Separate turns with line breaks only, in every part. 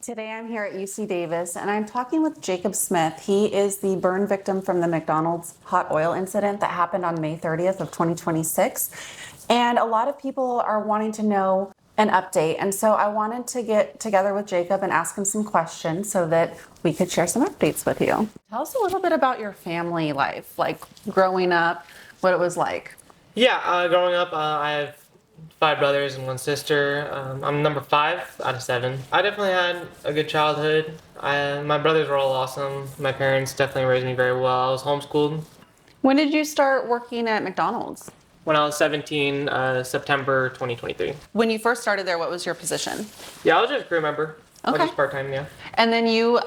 Today I'm here at UC Davis and I'm talking with Jacob Smith. He is the burn victim from the McDonald's hot oil incident that happened on May 30th of 2026. And a lot of people are wanting to know an update. And so I wanted to get together with Jacob and ask him some questions so that we could share some updates with you. Tell us a little bit about your family life, like growing up, what it was like.
Yeah, growing up, I have 5 brothers and 1 sister. I'm number 5 out of 7. I definitely had a good childhood. My brothers were all awesome. My parents definitely raised me very well. I was homeschooled.
When did you start working at McDonald's?
When I was 17, September 2023.
When you first started there, what was your position?
Yeah, I was just a crew member.
Okay.
I was just part-time, yeah.
And then you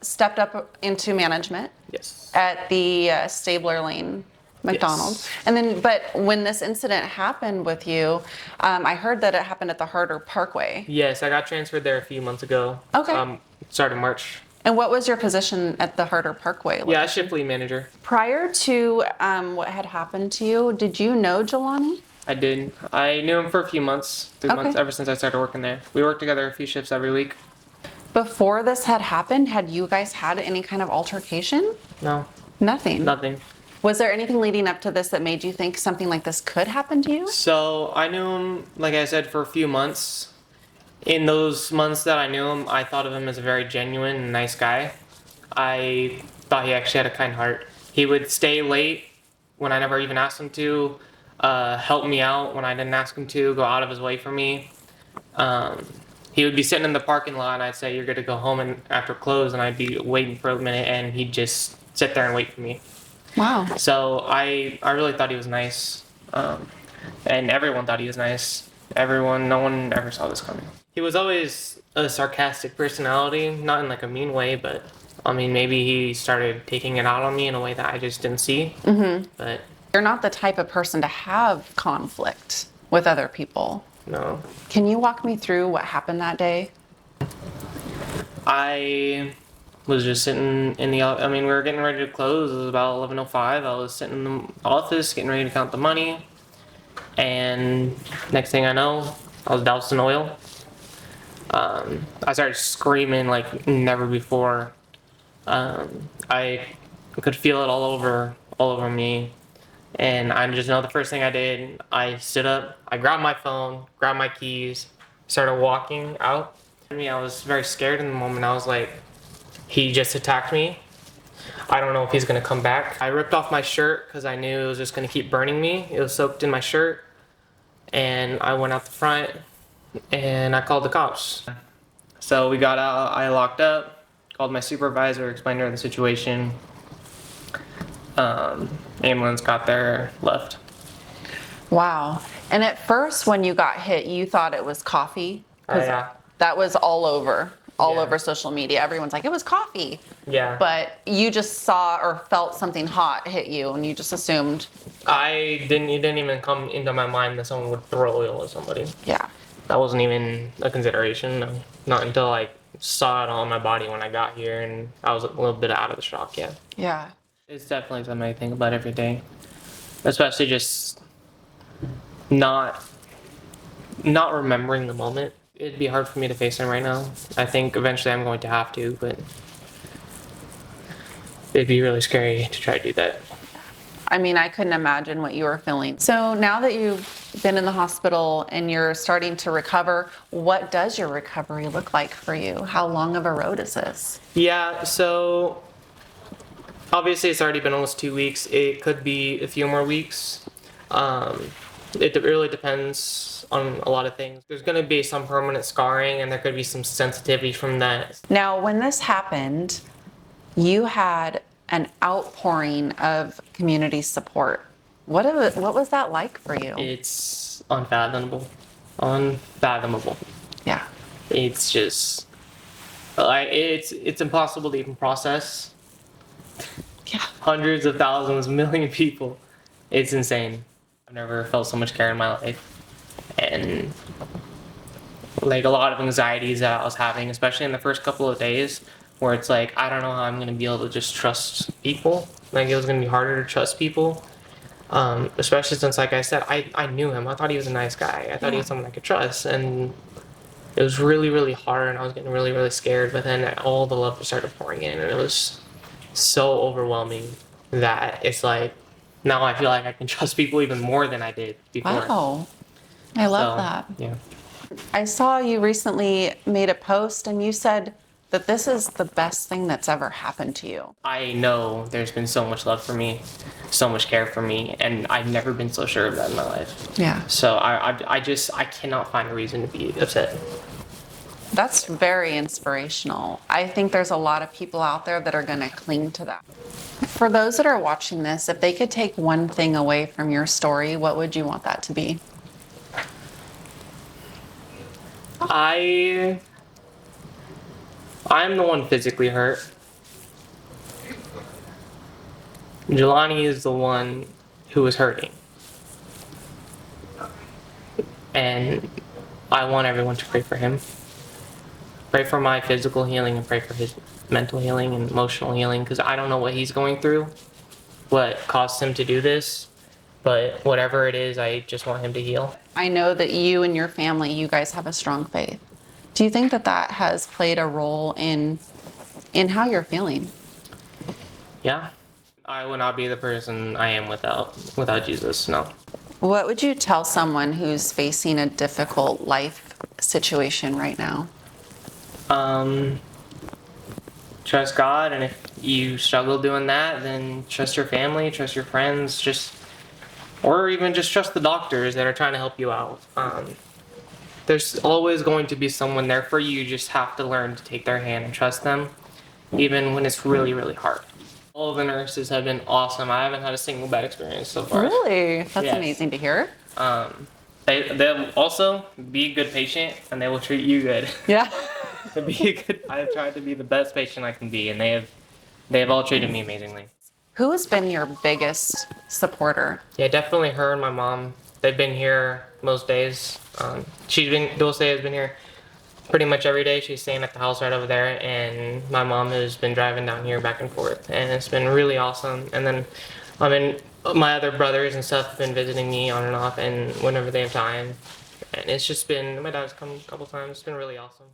stepped up into management.
Yes.
At the Stabler Lane McDonald's.
Yes.
And then, but when this incident happened with you, I heard that it happened at the Harder Parkway.
Yes, I got transferred there a few months ago.
Okay.
Started March.
And what was your position at the Harder Parkway location?
Yeah, shift lead manager.
Prior to what had happened to you, did you know Jelani?
I did. I knew him for a few months, 3
Okay.
months, ever since I started working there. We worked together a few shifts every week.
Before this had happened, had you guys had any kind of altercation?
No,
Nothing.
nothing.
Was there anything leading up to this that made you think something like this could happen to you?
So I knew him, like I said, for a few months. In those months that I knew him, I thought of him as a very genuine and nice guy. I thought he actually had a kind heart. He would stay late when I never even asked him to, help me out when I didn't ask him to, go out of his way for me. He would be sitting in the parking lot and I'd say, "You're gonna go home and after close," and I'd be waiting for a minute and he'd just sit there and wait for me.
Wow.
So I really thought he was nice, and everyone thought he was nice. No one ever saw this coming. He was always a sarcastic personality, not in like a mean way, but I mean maybe he started taking it out on me in a way that I just didn't see. Mm-hmm. But
You're not the type of person to have conflict with other people.
no,
Can you walk me through what happened that day?
I was just sitting in we were getting ready to close. It was about 11:05. I was sitting in the office getting ready to count the money. And next thing I know, I was doused in oil. I started screaming like never before. I could feel it all over me. And I just know the first thing I did, I stood up, I grabbed my phone, grabbed my keys, started walking out. I was very scared in the moment. I was like, he just attacked me. I don't know if he's gonna come back. I ripped off my shirt because I knew it was just gonna keep burning me. It was soaked in my shirt. And I went out the front and I called the cops. So we got out, I locked up, called my supervisor, explained to her the situation. Ambulance got there, left.
Wow. And at first when you got hit, you thought it was coffee? 'Cause
Yeah.
that was all over
Yeah.
social media. Everyone's like, it was coffee.
Yeah.
But you just saw or felt something hot hit you and you just assumed.
It didn't even come into my mind that someone would throw oil at somebody.
Yeah.
That wasn't even a consideration. No. Not until I saw it on my body when I got here, and I was a little bit out of the shock, yeah.
Yeah.
It's definitely something I think about every day. Especially just not remembering the moment. It'd be hard for me to face him right now. I think eventually I'm going to have to, but it'd be really scary to try to do that.
I mean, I couldn't imagine what you were feeling. So now that you've been in the hospital and you're starting to recover, what does your recovery look like for you? How long of a road is this?
Yeah, so obviously it's already been almost 2 weeks. It could be a few more weeks. It really depends on a lot of things. There's going to be some permanent scarring and there could be some sensitivity from that.
Now, when this happened, you had an outpouring of community support. What was that like for you?
It's unfathomable. Unfathomable.
Yeah.
It's just like it's impossible to even process.
Yeah.
Hundreds of thousands, million people. It's insane. I've never felt so much care in my life. And like a lot of anxieties that I was having, especially in the first couple of days, where it's like, I don't know how I'm going to be able to just trust people. Like it was going to be harder to trust people. Especially since, like I said, I knew him. I thought he was a nice guy. I thought he was someone I could trust. And it was really, really hard, and I was getting really, really scared. But then all the love just started pouring in, and it was so overwhelming that it's like now I feel like I can trust people even more than I did before.
Wow. I love
So,
that.
yeah.
I saw you recently made a post and you said that this is the best thing that's ever happened to you.
I know there's been so much love for me, so much care for me, and I've never been so sure of that in my life.
Yeah.
So I cannot find a reason to be upset.
That's very inspirational. I think there's a lot of people out there that are going to cling to that. For those that are watching this, if they could take one thing away from your story, what would you want that to be?
I'm the one physically hurt. Jelani is the one who is hurting. And I want everyone to pray for him. Pray for my physical healing and pray for his mental healing and emotional healing, because I don't know what he's going through, what caused him to do this, but whatever it is, I just want him to heal.
I know that you and your family, you guys have a strong faith. Do you think that that has played a role in how you're feeling?
Yeah. I would not be the person I am without Jesus, no.
What would you tell someone who's facing a difficult life situation right now?
Trust God, and if you struggle doing that, then trust your family, trust your friends, or even just trust the doctors that are trying to help you out. There's always going to be someone there for you. You just have to learn to take their hand and trust them, even when it's really, really hard. All of the nurses have been awesome. I haven't had a single bad experience so far.
Really? That's
Yes.
amazing to hear.
They'll also be a good patient, and they will treat you good.
Yeah.
I've tried to be the best patient I can be, and they have all treated me amazingly.
Who has been your biggest supporter?
Yeah, definitely her and my mom. They've been here most days. Dulce has been here pretty much every day. She's staying at the house right over there, and my mom has been driving down here back and forth, and it's been really awesome. And then, my other brothers and stuff have been visiting me on and off, and whenever they have time. And it's just been, my dad's come a couple times. It's been really awesome.